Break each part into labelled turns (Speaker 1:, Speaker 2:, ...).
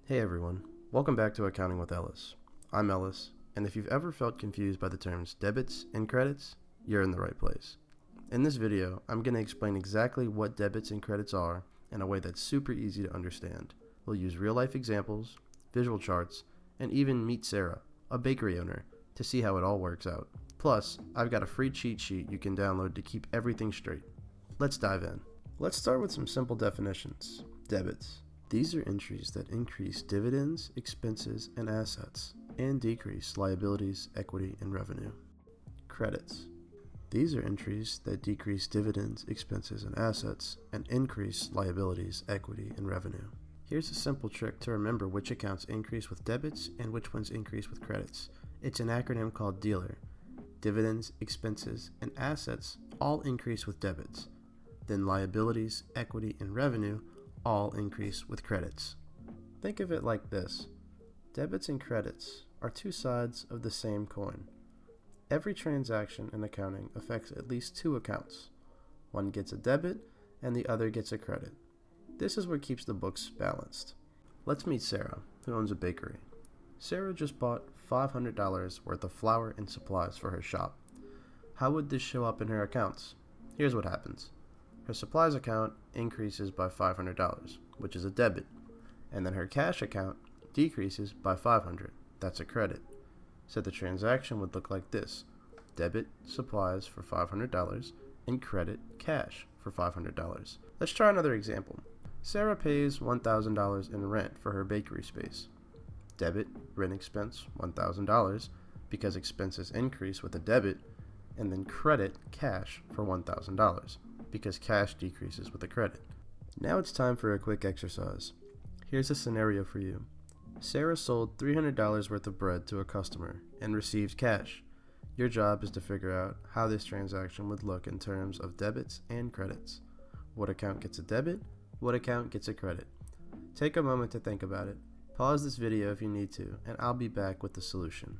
Speaker 1: Hey everyone, welcome back to Accounting with Ellis. I'm Ellis, and if you've ever felt confused by the terms debits and credits, you're in the right place. In this video, I'm going to explain exactly what debits and credits are in a way that's super easy to understand. We'll use real-life examples, visual charts, and even meet Sarah, a bakery owner, to see how it all works out. Plus, I've got a free cheat sheet you can download to keep everything straight. Let's dive in. Let's start with some simple definitions. Debits. These are entries that increase dividends, expenses, and assets, and decrease liabilities, equity, and revenue. Credits. These are entries that decrease dividends, expenses, and assets, and increase liabilities, equity, and revenue. Here's a simple trick to remember which accounts increase with debits and which ones increase with credits. It's an acronym called DEALER. Dividends, expenses, and assets all increase with debits. Then liabilities, equity, and revenue all increase with credits. Think of it like this. Debits and credits are two sides of the same coin. Every transaction in accounting affects at least two accounts. One gets a debit and the other gets a credit. This is what keeps the books balanced. Let's meet Sarah, who owns a bakery. Sarah just bought $500 worth of flour and supplies for her shop. How would this show up in her accounts? Here's what happens. Her supplies account increases by $500, which is a debit, and then her cash account decreases by $500. That's a credit. So the transaction would look like this: debit supplies for $500 and credit cash for $500. Let's try another example. Sarah pays $1,000 in rent for her bakery space. Debit rent expense $1,000 because expenses increase with a debit, and then credit cash for $1,000 because cash decreases with a credit. Now it's time for a quick exercise. Here's a scenario for you. Sarah sold $300 worth of bread to a customer and received cash. Your job is to figure out how this transaction would look in terms of debits and credits. What account gets a debit? What account gets a credit? Take a moment to think about it. Pause this video if you need to, and I'll be back with the solution.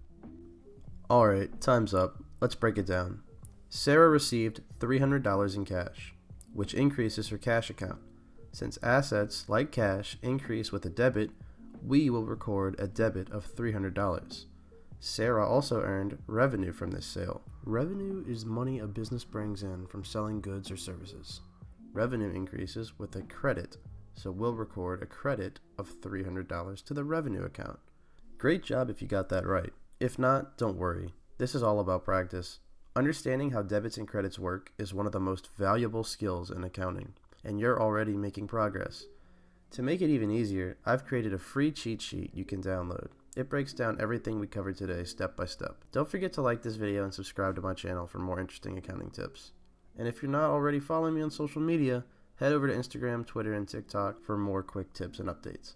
Speaker 1: Alright, time's up. Let's break it down. Sarah received $300 in cash, which increases her cash account. Since assets, like cash, increase with a debit, we will record a debit of $300. Sarah also earned revenue from this sale. Revenue is money a business brings in from selling goods or services. Revenue increases with a credit, so we'll record a credit of $300 to the revenue account. Great job if you got that right. If not, don't worry. This is all about practice. Understanding how debits and credits work is one of the most valuable skills in accounting, and you're already making progress. To make it even easier, I've created a free cheat sheet you can download. It breaks down everything we covered today step by step. Don't forget to like this video and subscribe to my channel for more interesting accounting tips. And if you're not already following me on social media, head over to Instagram, Twitter, and TikTok for more quick tips and updates.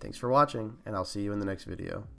Speaker 1: Thanks for watching, and I'll see you in the next video.